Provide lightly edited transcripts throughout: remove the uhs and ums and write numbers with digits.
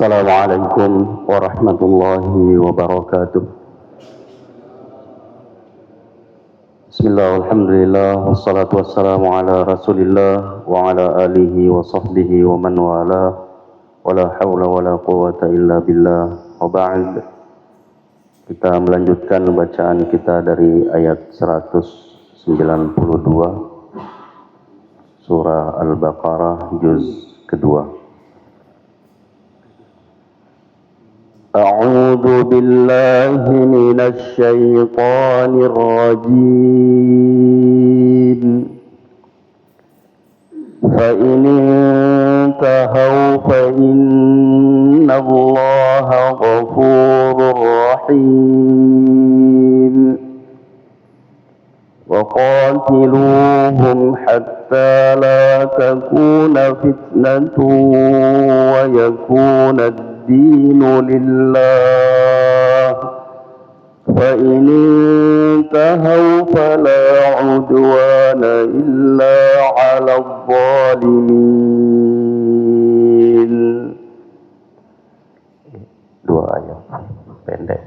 Assalamualaikum warahmatullahi wabarakatuh. Bismillah, alhamdulillah, wassalatu wassalamu ala rasulillah wa ala alihi wa sahbihi wa man wala wa la hawla wa la quwata illa billah wa ba'd. Kita melanjutkan bacaan kita dari ayat 192 surah Al-Baqarah juz kedua. أعوذ بالله من الشيطان الرجيم فإن انتهوا فإن الله غفور رحيم وقاتلوهم حتى لا تكون فتنة ويكون الدين لله فإن انتهوا فلا عدوان إلا على الظالمين. Dua ayat pendek.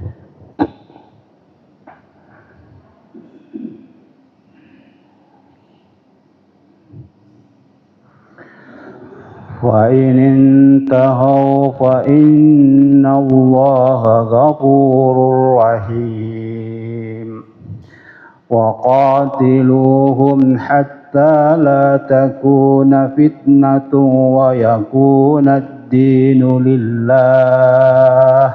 وَإِنِ انْتَهَوْا فَإِنَّ اللَّهَ غَفُورٌ رَّحِيمٌ وَقَاتِلُوهُمْ حَتَّى لَا تَكُونَ فِتْنَةٌ وَيَكُونَ الدِّينُ لِلَّهِ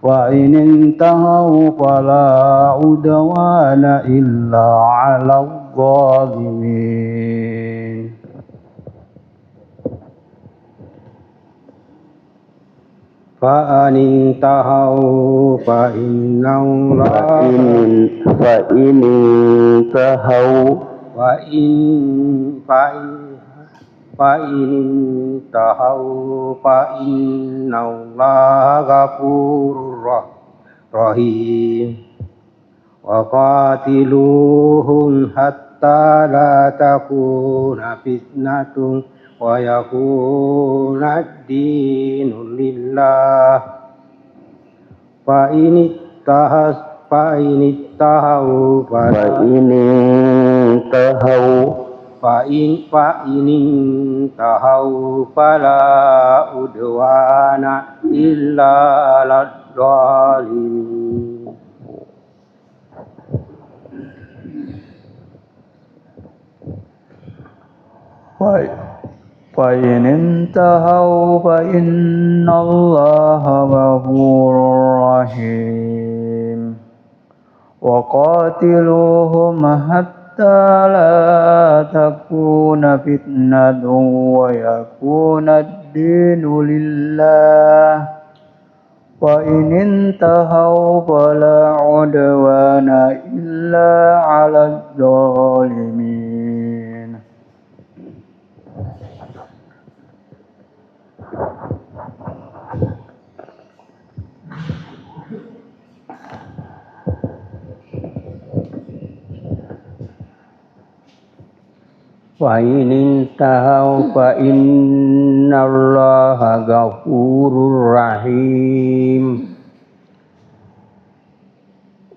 فَإِنِ انْتَهَوْا فَلَا عُدْوَانَ إِلَّا عَلَى الظَّالِمِينَ. فَإِنِ انْتَهَوْا فَإِنَّ اللَّهَ غَفُورٌ رَّحِيمٌ وَقَاتِلُوهُمْ حَتَّى لَا تَكُونَ فِتْنَةٌ وَيَكُونَ الدِّينُ لِلَّهِ فَإِنِ انْتَهَوْا فَلَا عُدْوَانَ إِلَّا عَلَى الظَّالِمِينَ. فَإِنِ انْتَهَوْا فَإِنَّ اللَّهَ غَفُورٌ رَّحِيمٌ وَقَاتِلُوهُمْ حَتَّى لَا تَكُونَ فِتْنَةٌ وَيَكُونَ الدِّينُ لِلَّهِ فَإِنِ انْتَهَوْا فَلَا عُدْوَانَ إِلَّا عَلَى الظَّالِمِينَ. وَإِنِ انْتَهَوْا فَإِنَّ اللَّهَ غَفُورٌ رَّحِيمٌ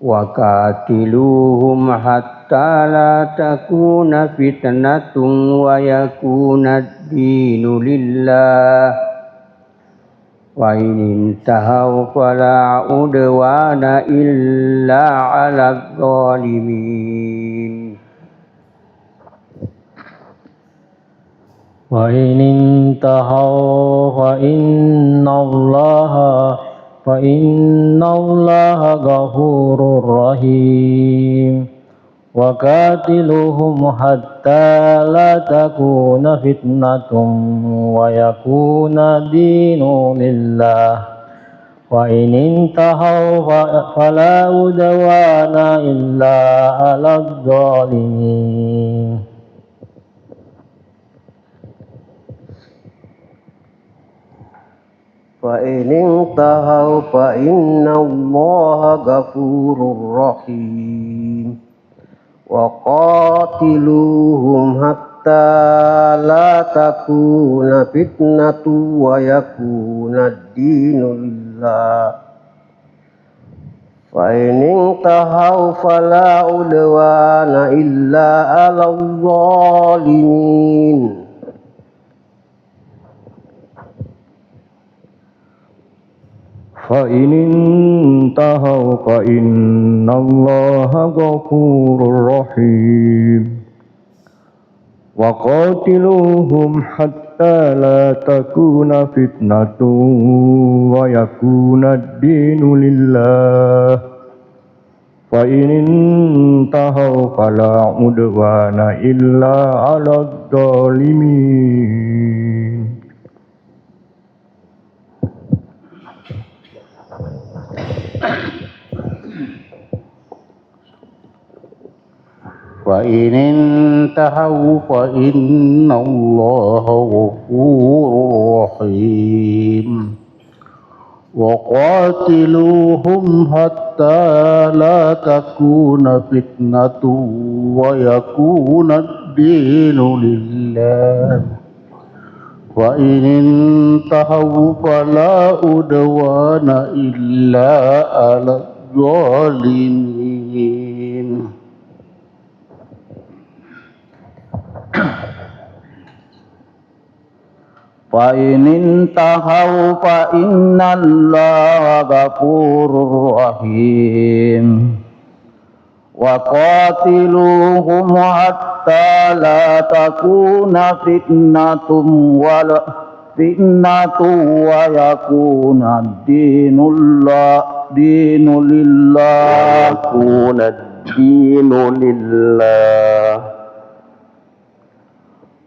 وَقَاتِلُوهُمْ حَتَّى لَا تَكُونَ فِتْنَةٌ وَيَكُونَ الدِّينُ لِلَّهِ وَإِنِ انْتَهَوْا فَلَا عُدْوَانَ إِلَّا عَلَى الظَّالِمِينَ. وَإِنِ انْتَهَوْا فَإِنَّ اللَّهَ غَفُورٌ رَّحِيمٌ وَقَاتِلُوهُمْ حَتَّى لَا تَكُونَ فِتْنَةٌ وَيَكُونَ الدِّينُ لِلَّهِ وَإِنِ انْتَهَوْا فَلَا عُدْوَانَ إِلَّا عَلَى الظَّالِمِينَ. فَإِنِ انْتَهَوْا فَإِنَّ اللَّهَ غَفُورٌ رَّحِيمٌ وَقَاتِلُوهُمْ حَتَّى la takuna fitnatu wa yakuna ad-dinu lillah. Fa in intahau fala udwana illa 'alal zalimin. Fa in intahau fa innallaha ghafurur rahim. Wa qatiluhum hatta la takuna fitnatun wa yakuna ad-dinu lillah. Fa in intahau fala udwana illa 'alal zalimin. Fa in intahu fa innallaha ghafurur rahim. Wa qatiluhum hatta la takuna fitnatun wa yakuna ad-dinu lillah. Fa in intahu fala udwana illa 'alal zalimin. Fa in intahau fa innallaha ghafurur rahim. Wa qatiluhum hatta la takuna fitnatun wa yakuna ad-dinu lillah.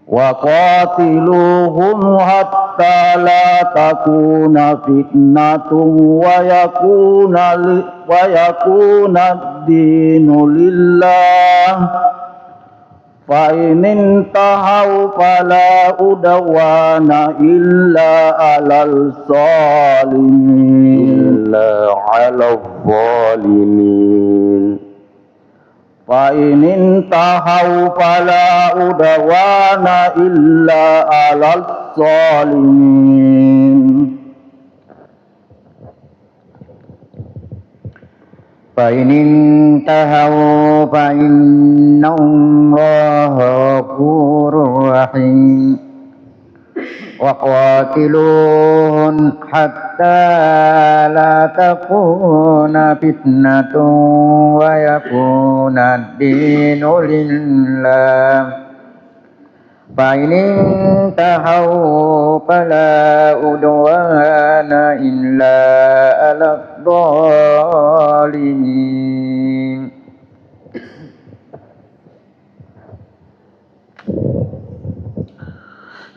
Wa qatiluhum hatta la takuna fitnatun wa yakuna ad-dinu lillah. Fa in intahau fala udwana illa 'alal zalimin. Fa in intahau fala udwana illa 'alal zalimin. Fa in intahau fa innallaha ghafurur rahim. Wa qatiluhum hatta la takuna fitnatun wa yakuna ad-dinu lillah. Fa in intahau fala udwana illa 'alal zalimin.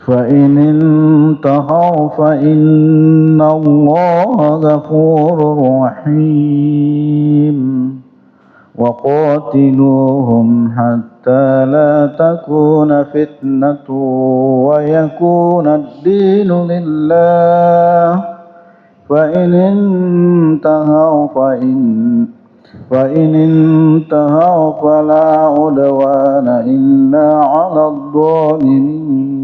Fa in intahau fa innallaha ghafurur rahim. Wa qatiluhum hatta la takuna fitnatun wa yakuna ad-dinu lillah. Fa in intahau fa in intahau fala udwana illa 'alal zalimin.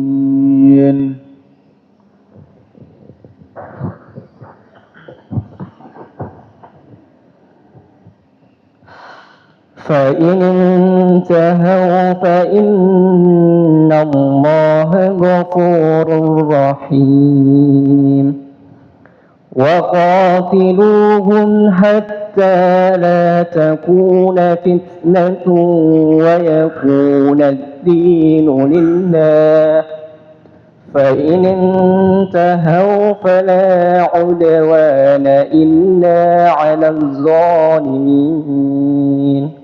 Fa in intahau fa innallaha ghafurur rahim. Wa qatiluhum hatta la takuna fitnatun wa yakuna ad-dinu lillah. Fa in intahau fala udwana illa 'alal zalimin.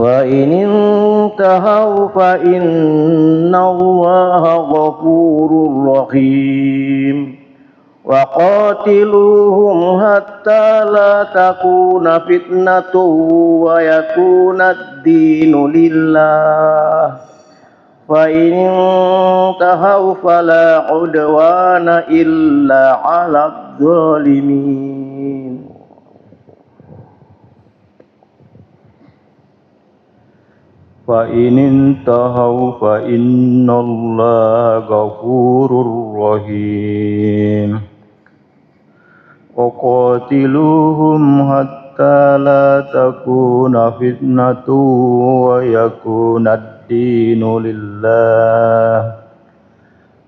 Fa in intahau fa innallaha ghafurur rahim. Wa qatiluhum hatta la takuna fitnatun wa yakuna ad-dinu lillah. Fa in intahau fala udwana illa 'alal zalimin. فإن انتهوا فإن الله غفور رحيم وقاتلوهم حتى لا تكون فتنة ويكون الدين لله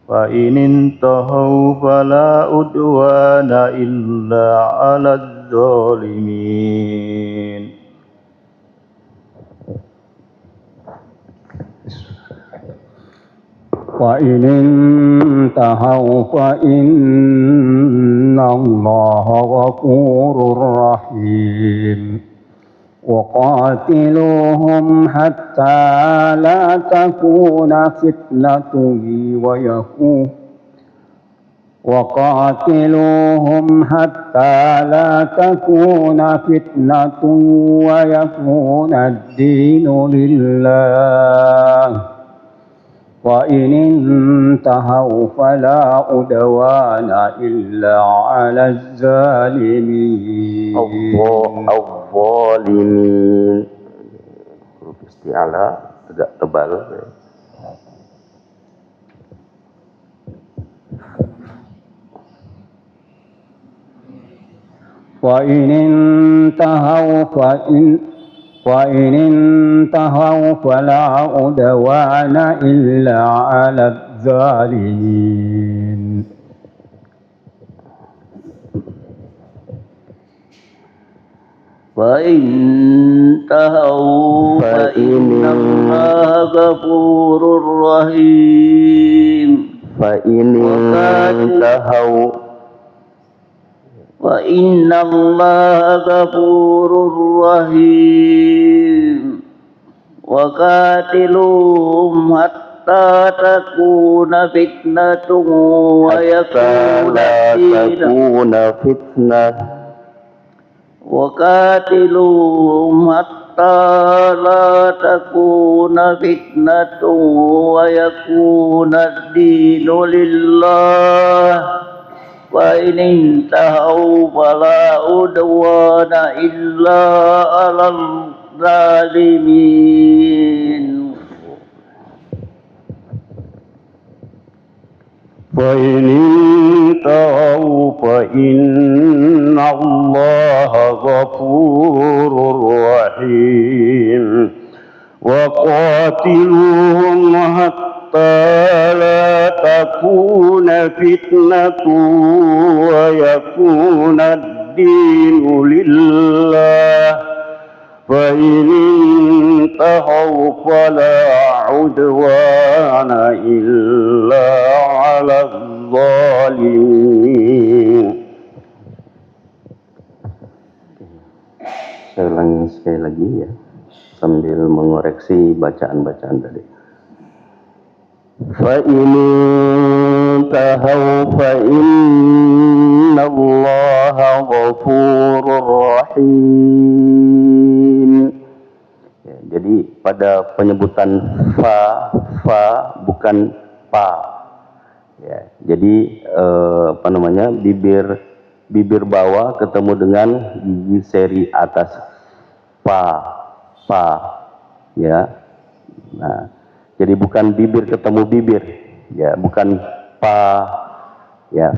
فإن انتهوا فلا عدوان إلا على الظالمين وإن انتهوا فإن الله غفور رحيم وقاتلوهم حتى لا تكون فتنة ويكون الدين لله وإن انتهوا فلا عدوان إلا على الظالمين الظالمين huruf isti'ala agak tebal وإن انتهوا فلا عدوان إلا على الظالمين فإن انتهوا فإن الله غفور رحيم فإن انتهوا وإن الله غفور رحيم وقاتلوهم حتى تكون فتنة ويكون الدين وقاتلوهم حتى لا تكون فتنة ويكون الدين لله وإن انتهوا فلا عدوان إلا على الظالمين فإن انتهوا فإن الله غفور رحيم وقاتلوهم حتى لا تكون فتنة ويكون الدين لله فإن انتهوا فلا عدوان إلا على الظالمين. Saya ulangi sekali lagi ya, sambil mengoreksi bacaan-bacaan tadi. فَإِنِ انْتَهَوْا فَإِنَّ اللَّهَ غَفُورٌ رَحِيمٌ. Ya, jadi pada penyebutan fa bukan pa. Ya, jadi bibir bawah ketemu dengan gigi seri atas pa ya. Nah, jadi bukan bibir ketemu bibir, ya, bukan pa, ya,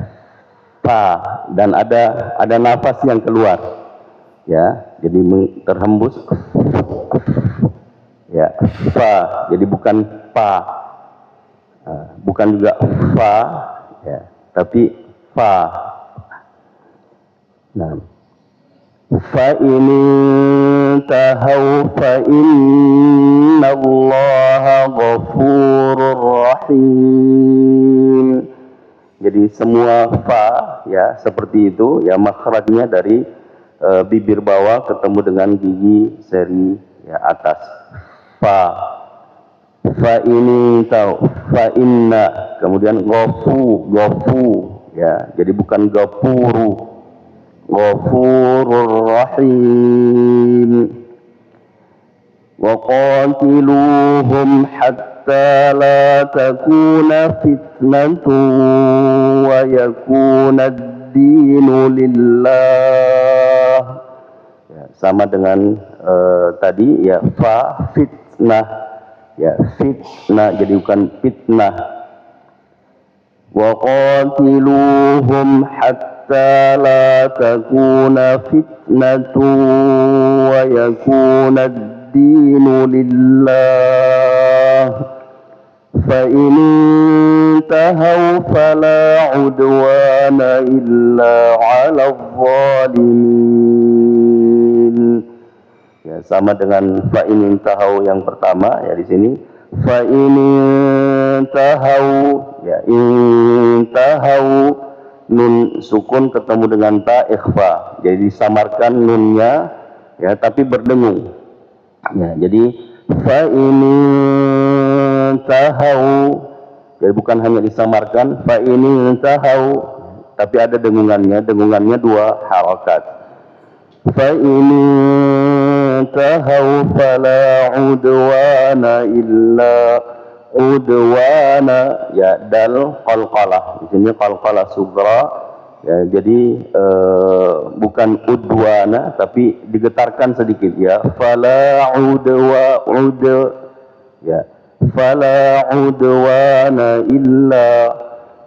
pa, dan ada nafas yang keluar, ya, jadi terhembus, ya, fa, jadi bukan pa, bukan juga fa, ya, tapi fa. Nah, fa ini tahu fa inna Allah ghafurur rahim. Jadi semua fa ya seperti itu ya, makhrajnya dari bibir bawah ketemu dengan gigi seri ya atas. Fa ini tahu fa inna, kemudian gofu ya, jadi bukan gafuru. Ghafurur Rahim. Wa qatiluhum hatta la takuna fitnatun wa yakuna ad-dinu lillah. Ya, sama dengan tadi ya, fa fitnah ya, fitnah jadi bukan fitnah. Wa qatiluhum hatta la takuna fitnatun wa yakuna ad-dinu lillah fa in intahaw fala udwana illa 'alal zalimin. Ya, sama dengan fa in intahaw yang pertama ya di sini. Fa in intahaw ya, intahaw nun sukun ketemu dengan ta ikhfa. Jadi disamarkan nunnya ya tapi berdengung. Ya, jadi fa in intahaw jadi bukan hanya disamarkan fa in intahaw tapi ada dengungannya. Dengungannya 2 harakat. Fa in intahaw fala udwana illa udwana ya dal qalqalah. Di sini qalqalah sugra ya, jadi bukan udwana tapi digetarkan sedikit ya. Fala ya. Fala udwana illa.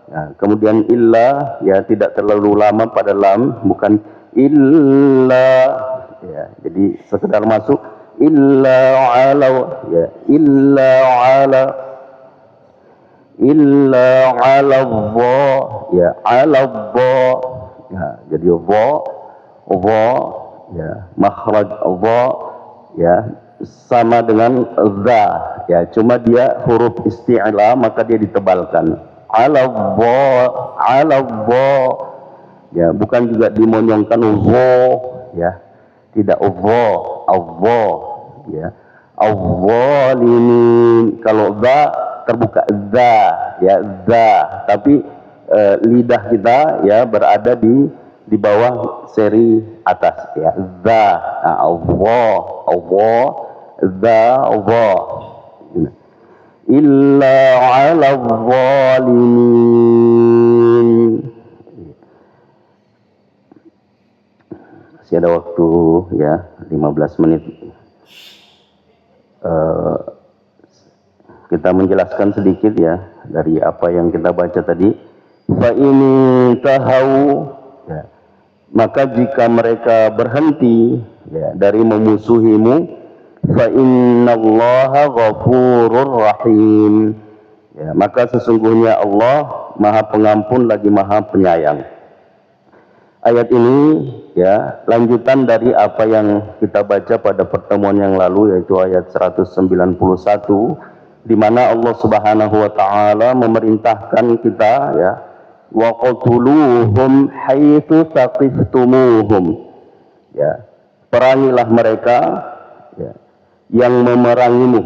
Nah, kemudian illa ya tidak terlalu lama pada lam, bukan illa ya. Jadi sekedar masuk illa ala ya, illa ala dha ya, ala dha ya, jadi dha ya, makhraj dha ya sama dengan dha ya, cuma dia huruf isti'la maka dia ditebalkan. Ala dha ya, bukan juga dimonyongkan dha ya, tidak dha ya. Al-zalimin kalau dha terbuka dha ya, dha tapi lidah kita ya berada di bawah seri atas ya, dha. Nah, Allah dha illa 'ala zalimin. Masih ada waktu ya 15 menit. Kita menjelaskan sedikit ya dari apa yang kita baca tadi. Fa ini tahu ya, maka jika mereka berhenti ya dari memusuhimu, fa innallaha ghafurur rahim ya, maka sesungguhnya Allah Maha Pengampun lagi Maha Penyayang. Ayat ini ya lanjutan dari apa yang kita baca pada pertemuan yang lalu, yaitu ayat 191 di mana Allah Subhanahu wa taala memerintahkan kita ya, wa qatuluhum haitsu saqiftumuhum ya, perangilah mereka ya yang memerangimu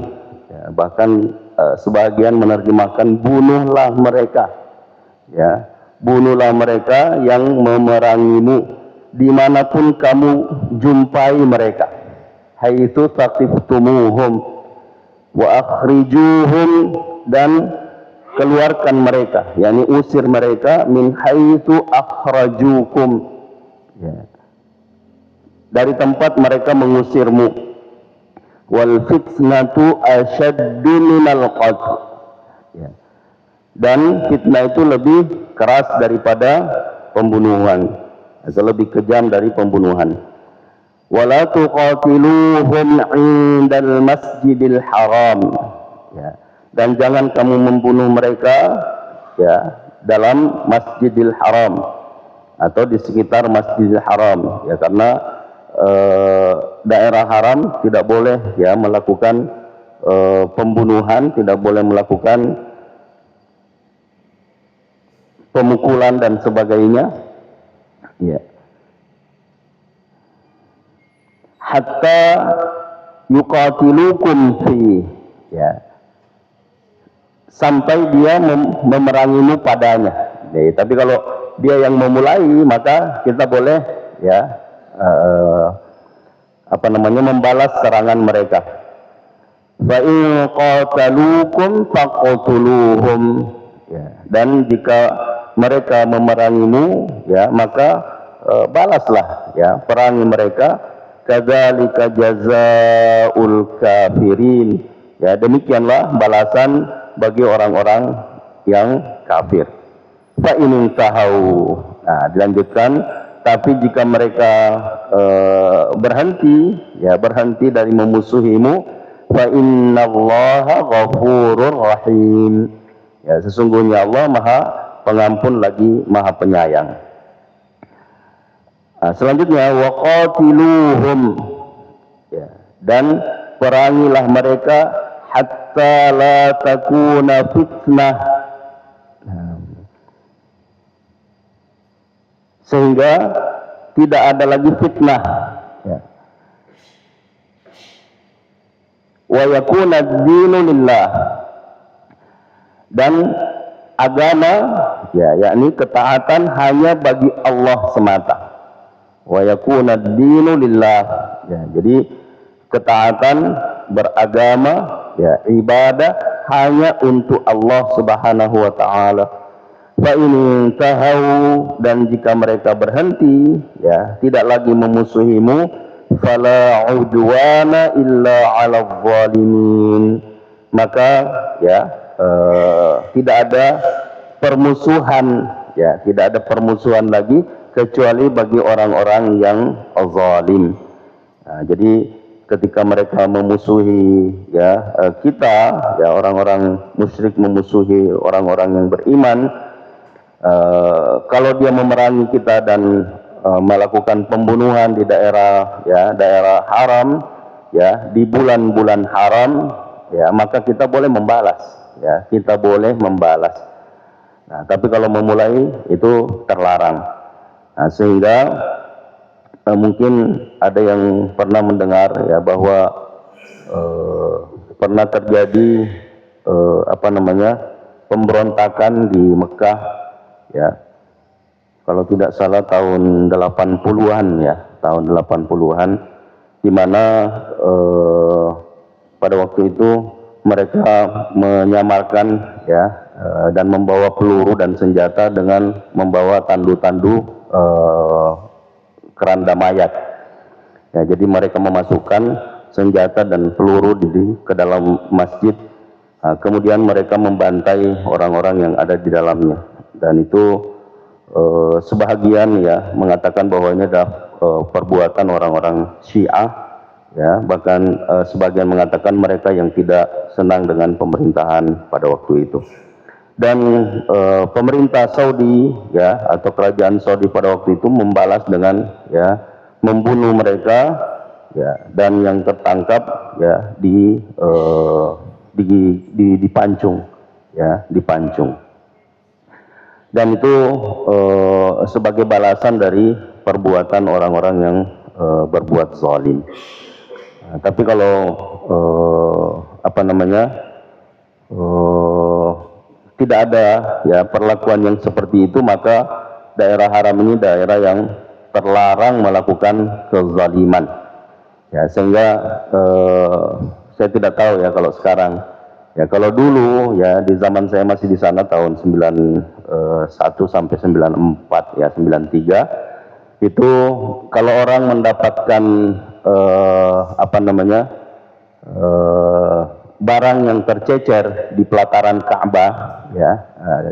ya, bahkan sebagian menerjemahkan bunuhlah mereka ya, bunuhlah mereka yang memerangimu dimanapun kamu jumpai mereka. Haitsu saqiftumuhum wa akhrijuhum, dan keluarkan mereka, yakni usir mereka, min haitsu akhrajukum ya, dari tempat mereka mengusirmu. Wal fitnatu asyaddu minal qatl ya, dan fitnah itu lebih keras daripada pembunuhan atau lebih kejam dari pembunuhan. Wala tuqatiluhum 'indal masjidil haram ya, dan jangan kamu membunuh mereka ya dalam Masjidil Haram atau di sekitar Masjidil Haram ya, karena daerah haram tidak boleh ya melakukan pembunuhan, tidak boleh melakukan pemukulan dan sebagainya ya. Hatta yuqatilukum fi ya, sampai dia memerangimu padanya ya, tapi kalau dia yang memulai maka kita boleh ya membalas serangan mereka. Fa in qataluukum faqtuluhum ya, dan jika mereka memerangimu ya maka balaslah ya, perangi mereka. Kadzalika jazaa'ul kafirin Ya, demikianlah balasan bagi orang-orang yang kafir. Fa in tahau. Nah, dilanjutkan, tapi jika mereka berhenti dari memusuhimu, fa innallaha ghafurur rahim. Ya, sesungguhnya Allah Maha Pengampun lagi Maha Penyayang. Nah, selanjutnya waqatiluhum. Ya, dan perangilah mereka hatta la takuna fitnah. Sehingga tidak ada lagi fitnah. Ya. Wa yakuna ad-dinu lillah. Dan agama, ya, yakni ketaatan hanya bagi Allah semata. Wa yakuna ad-dinu lillah. Ya, jadi ketaatan beragama, ya, ibadah hanya untuk Allah Subhanahu wa taala. Fa in tahu, dan jika mereka berhenti, ya, tidak lagi memusuhimu, fala udwana illa 'alal zalimin. Maka, ya, tidak ada permusuhan, ya, tidak ada permusuhan lagi kecuali bagi orang-orang yang zalim. Nah, jadi ketika mereka memusuhi, ya, kita, ya, orang-orang musyrik memusuhi orang-orang yang beriman, kalau dia memerangi kita dan melakukan pembunuhan di daerah, ya, daerah haram, ya, di bulan-bulan haram, ya, maka kita boleh membalas, ya, kita boleh membalas. Nah, tapi kalau memulai itu terlarang. Nah, sehingga mungkin ada yang pernah mendengar, ya, bahwa pernah terjadi pemberontakan di Mekah, ya, kalau tidak salah tahun 80-an, ya, tahun 80-an, di mana pada waktu itu mereka menyamarkan, ya, dan membawa peluru dan senjata dengan membawa tandu-tandu keranda mayat. Ya, jadi mereka memasukkan senjata dan peluru ke dalam masjid. Nah, kemudian mereka membantai orang-orang yang ada di dalamnya. Dan itu sebahagian, ya, mengatakan bahwa ini adalah perbuatan orang-orang Syiah, ya, bahkan sebagian mengatakan mereka yang tidak senang dengan pemerintahan pada waktu itu. Dan pemerintah Saudi, ya, atau kerajaan Saudi pada waktu itu membalas dengan, ya, membunuh mereka, ya, dan yang tertangkap, ya, dipancung, ya, dipancung. Dan itu sebagai balasan dari perbuatan orang-orang yang berbuat zalim. Nah, tapi kalau tidak ada, ya, perlakuan yang seperti itu, maka daerah haram ini daerah yang terlarang melakukan kezaliman. Ya, sehingga saya tidak tahu, ya, kalau sekarang. Ya, kalau dulu, ya, di zaman saya masih di sana tahun 91 sampai 94, ya, 93, itu kalau orang mendapatkan barang yang tercecer di pelataran Ka'bah, ya,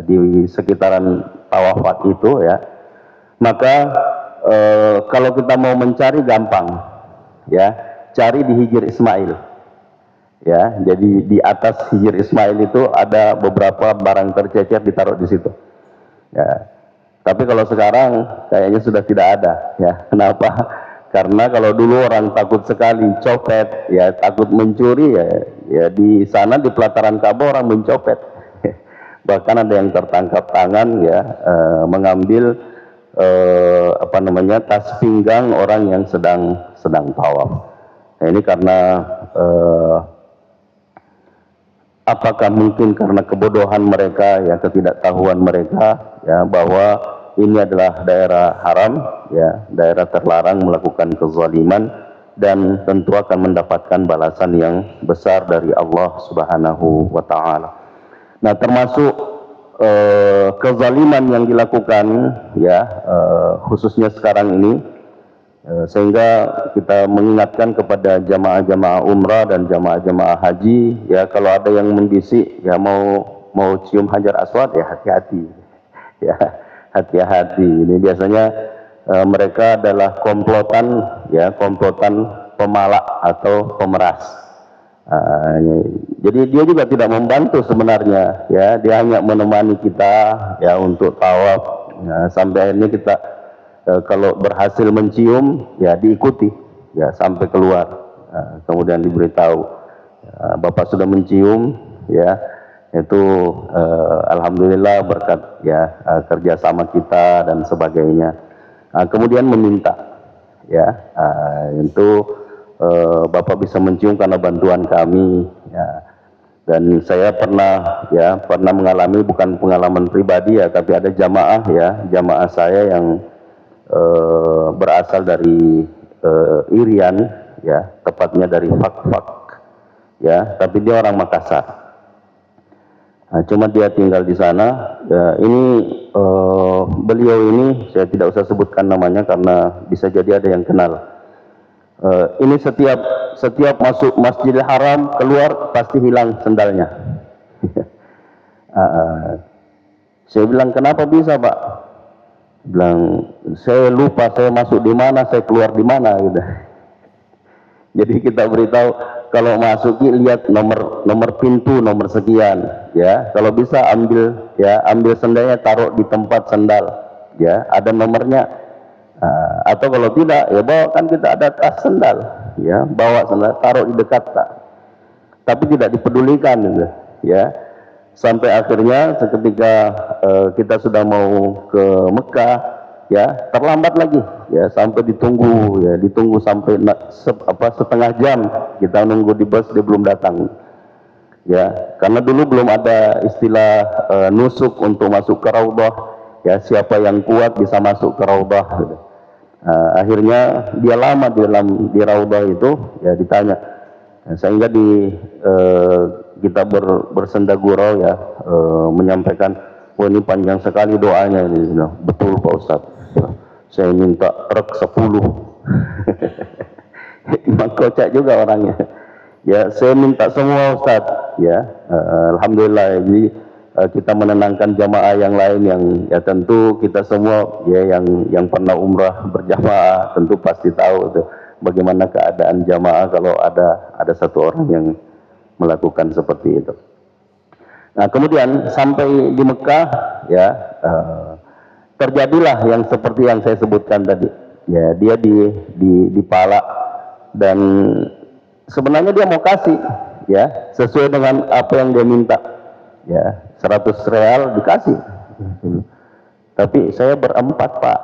di sekitaran Tawafat itu, ya, maka kalau kita mau mencari gampang, ya, cari di Hijr Ismail. Ya, jadi di atas Hijr Ismail itu ada beberapa barang tercecer ditaruh di situ. Ya, tapi kalau sekarang kayaknya sudah tidak ada. Ya, kenapa? Karena kalau dulu orang takut sekali copet, ya, takut mencuri, ya, di sana di pelataran Ka'bah orang mencopet. Bahkan ada yang tertangkap tangan, ya, mengambil tas pinggang orang yang sedang tawaf. Nah, ini karena apakah mungkin karena kebodohan mereka, ya, ketidaktahuan mereka, ya, bahwa ini adalah daerah haram, ya, daerah terlarang melakukan kezaliman, dan tentu akan mendapatkan balasan yang besar dari Allah Subhanahu wa taala. Nah, termasuk kezaliman yang dilakukan, ya, khususnya sekarang ini, Sehingga kita mengingatkan kepada jamaah-jamaah umrah dan jamaah-jamaah haji, ya kalau ada yang membisik ya mau cium hajar aswad, ya hati-hati, ya hati-hati. Ini biasanya mereka adalah komplotan pemalak atau pemeras. Jadi dia juga tidak membantu sebenarnya, ya dia hanya menemani kita ya untuk tawaf. Sampai akhirnya kita kalau berhasil mencium ya diikuti ya sampai keluar, kemudian diberitahu Bapak sudah mencium, ya itu alhamdulillah berkat ya kerjasama kita dan sebagainya. Kemudian meminta ya itu Bapak bisa mencium karena bantuan kami, ya. Dan saya pernah mengalami, bukan pengalaman pribadi ya, tapi ada jamaah saya yang berasal dari Irian, ya tepatnya dari Fak, ya tapi dia orang Makassar. Cuma dia tinggal di sana. Beliau ini saya tidak usah sebutkan namanya karena bisa jadi ada yang kenal. Ini setiap masuk Masjidil Haram keluar pasti hilang sendalnya. Saya bilang, kenapa bisa Pak? Bilang, saya lupa saya masuk di mana, saya keluar di mana gitu. Jadi kita beritahu kalau masuk lihat nomor pintu, nomor sekian, ya. Kalau bisa ambil sendalnya, taruh di tempat sendal, ya, ada nomornya. Atau kalau tidak, ya bawa, kan kita ada tas sendal, ya, bawa sendal, taruh di dekat tak. Tapi tidak dipedulikan gitu, ya. Sampai akhirnya ketika kita sudah mau ke Mekah, ya terlambat lagi, ya sampai ditunggu sampai setengah jam kita nunggu di bus, dia belum datang, ya karena dulu belum ada istilah nusuk untuk masuk ke Raudhah, ya siapa yang kuat bisa masuk ke Raudhah gitu. Akhirnya dia lama di Raudhah itu, ya ditanya, sehingga kita bersenda gurau, ya menyampaikan, oh ini panjang sekali doanya ini. Betul Pak Ustadz, saya minta truk 10. Memang kocak juga orangnya, ya saya minta semua Ustadz, ya alhamdulillah. Jadi kita menenangkan jamaah yang lain yang ya tentu kita semua ya yang pernah umrah berjamaah tentu pasti tahu tuh bagaimana keadaan jamaah kalau ada satu orang yang melakukan seperti itu. Nah kemudian sampai di Mekah, ya terjadilah yang seperti yang saya sebutkan tadi, ya dia dipalak dan sebenarnya dia mau kasih, ya sesuai dengan apa yang dia minta, ya 100 real dikasih, tapi saya berempat Pak.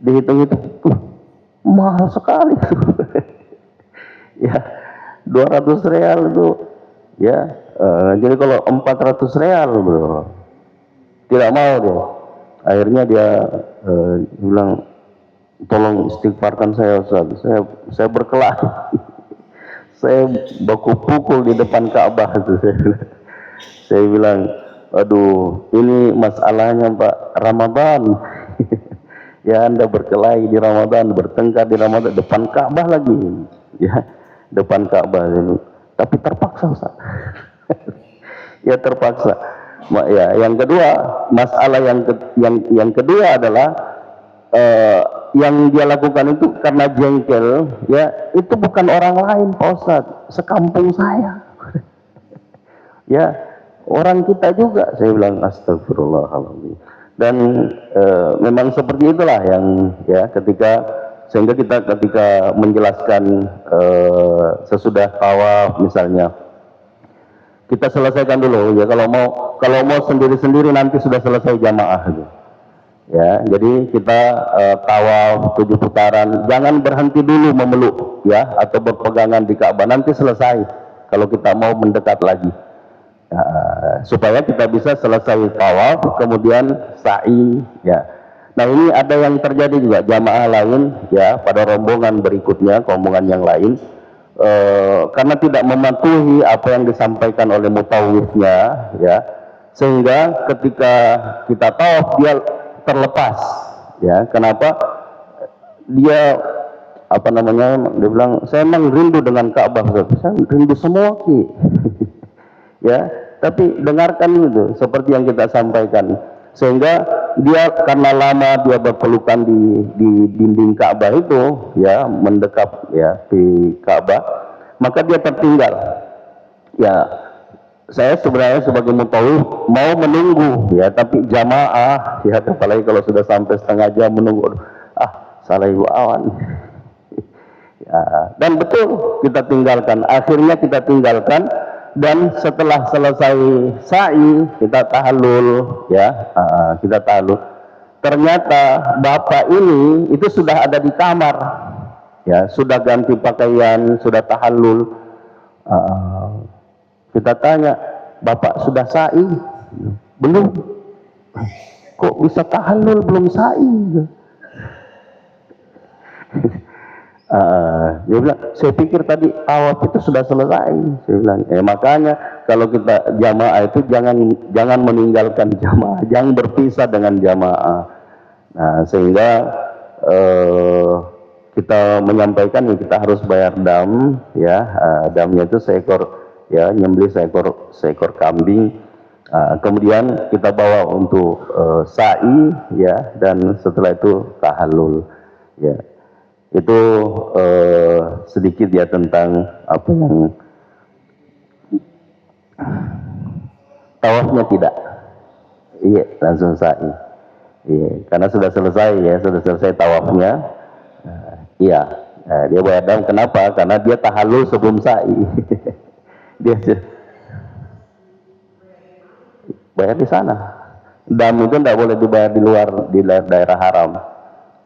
Dihitung itu mahal sekali. Ya 200 real itu, ya jadi kalau 400 real bro, tidak mau dia. Akhirnya dia bilang, tolong istighfarkan saya Ustaz, saya berkelahi. Saya baku pukul di depan Ka'bah itu. Saya bilang, aduh ini masalahnya Pak Ramadan. Ya Anda berkelahi di Ramadan, bertengkar di Ramadan, depan Ka'bah lagi, ya depan Ka'bah ini. Tapi terpaksa Ustaz. Ya terpaksa. Ya yang kedua, masalah yang kedua adalah yang dia lakukan itu karena jengkel, ya itu bukan orang lain Pak Ustadz, sekampung saya. Ya orang kita juga. Saya bilang astagfirullahaladzim. Dan memang seperti itulah yang ya sehingga kita ketika menjelaskan sesudah tawaf misalnya, kita selesaikan dulu ya, kalau mau sendiri-sendiri nanti sudah selesai jamaah gitu. Ya, jadi kita tawaf 7 putaran, jangan berhenti dulu memeluk, ya, atau berpegangan di Ka'bah, nanti selesai kalau kita mau mendekat lagi. Supaya kita bisa selesai tawaf, kemudian sa'i, ya. Nah ini ada yang terjadi juga jamaah lain, ya, pada rombongan berikutnya, rombongan yang lain, karena tidak mematuhi apa yang disampaikan oleh mutawifnya, ya, sehingga ketika kita tawaf dia terlepas, ya. Kenapa? dia apa namanya, dia bilang saya memang rindu dengan Ka'bah, saya rindu semua Ki. Ya, tapi dengarkan itu seperti yang kita sampaikan, sehingga dia karena lama dia berpelukan di dinding Ka'bah itu, ya, mendekap ya di Ka'bah, maka dia tertinggal. Ya, saya sebenarnya sebagai mutawif mau menunggu ya, tapi jamaah ya, apalagi kalau sudah sampai setengah jam menunggu, salah ibu awan. Ya, dan betul kita tinggalkan, akhirnya kita tinggalkan. Dan setelah selesai sa'i kita tahallul ya, kita tahallul, ternyata bapak ini itu sudah ada di kamar ya, sudah ganti pakaian, sudah tahallul. Kita tanya, bapak sudah sa'i? Belum. Kok bisa tahallul belum sa'i? Dia bilang, saya pikir tadi tawaf itu sudah selesai. Saya bilang, makanya kalau kita jamaah itu jangan meninggalkan jamaah, jangan berpisah dengan jamaah. Nah, sehingga kita menyampaikan ya, kita harus bayar dam ya, damnya itu seekor ya, nyembelih seekor kambing. Kemudian kita bawa untuk sa'i ya, dan setelah itu tahallul ya. Itu sedikit ya tentang apa yang tawafnya tidak, iya langsung sa'i, iya karena sudah selesai ya, sudah selesai tawafnya, iya dia bayar dam. Kenapa? Karena dia tahallul sebelum sa'i. Dia bayar di sana. Dam itu tidak boleh dibayar di luar, di daerah haram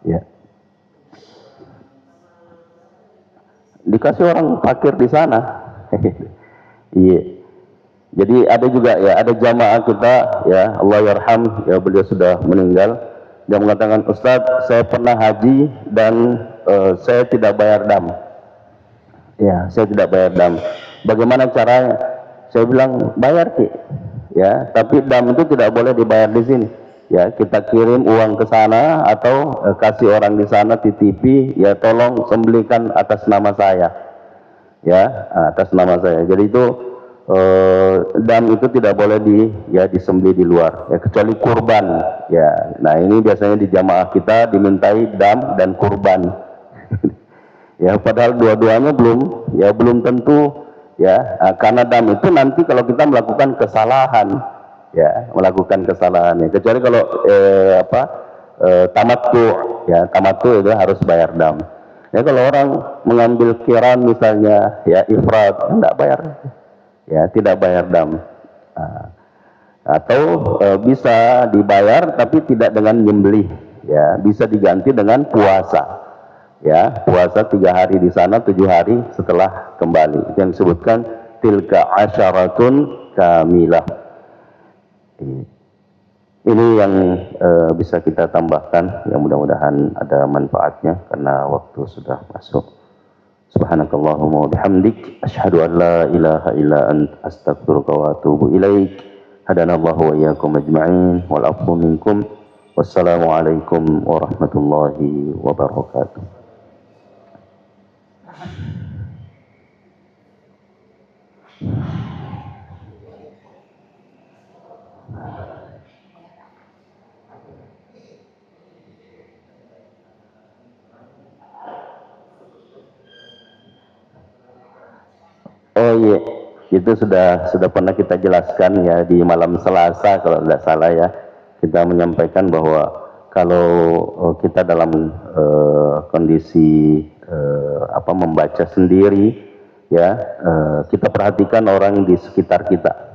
ya. Dikasih orang fakir di sana. Iya. Jadi ada juga ya, ada jamaah kita ya, Allah yarham ya, beliau sudah meninggal. Dia mengatakan, Ustadz, saya pernah haji dan saya tidak bayar dam. Ya, saya tidak bayar dam. Bagaimana caranya? Saya bilang, bayar Ki. Ya, tapi dam itu tidak boleh dibayar di sini. Ya, kita kirim uang ke sana atau kasih orang di sana titipi, ya tolong sembelihkan atas nama saya. Ya, atas nama saya. Jadi itu dam itu tidak boleh disembelih di luar ya, kecuali kurban ya. Nah, ini biasanya di jamaah kita dimintai dam dan kurban. Ya, padahal dua-duanya belum tentu ya, karena dam itu nanti kalau kita melakukan kesalahan ya, kecuali kalau tamattu ya, tamattu itu harus bayar dam ya. Kalau orang mengambil qiran misalnya ya, ifrad, tidak bayar ya, tidak bayar dam. Atau bisa dibayar tapi tidak dengan nyembelih ya, bisa diganti dengan puasa ya, puasa 3 hari di sana, 7 hari setelah kembali, yang disebutkan tilka asyaratun kamilah. Ini yang bisa kita tambahkan, yang mudah-mudahan ada manfaatnya karena waktu sudah masuk. Subhanakallahumma wa bihamdik, asyhadu an la ilaha illa anta, astaghfiruka wa atubu ilaik. Hadanallahu wa iyyakum ajma'in, wal afwu minkum. Wassalamu alaikum warahmatullahi wabarakatuh. Oh iya, itu sudah pernah kita jelaskan ya di malam Selasa kalau tidak salah ya. Kita menyampaikan bahwa kalau kita dalam kondisi membaca sendiri ya, kita perhatikan orang di sekitar kita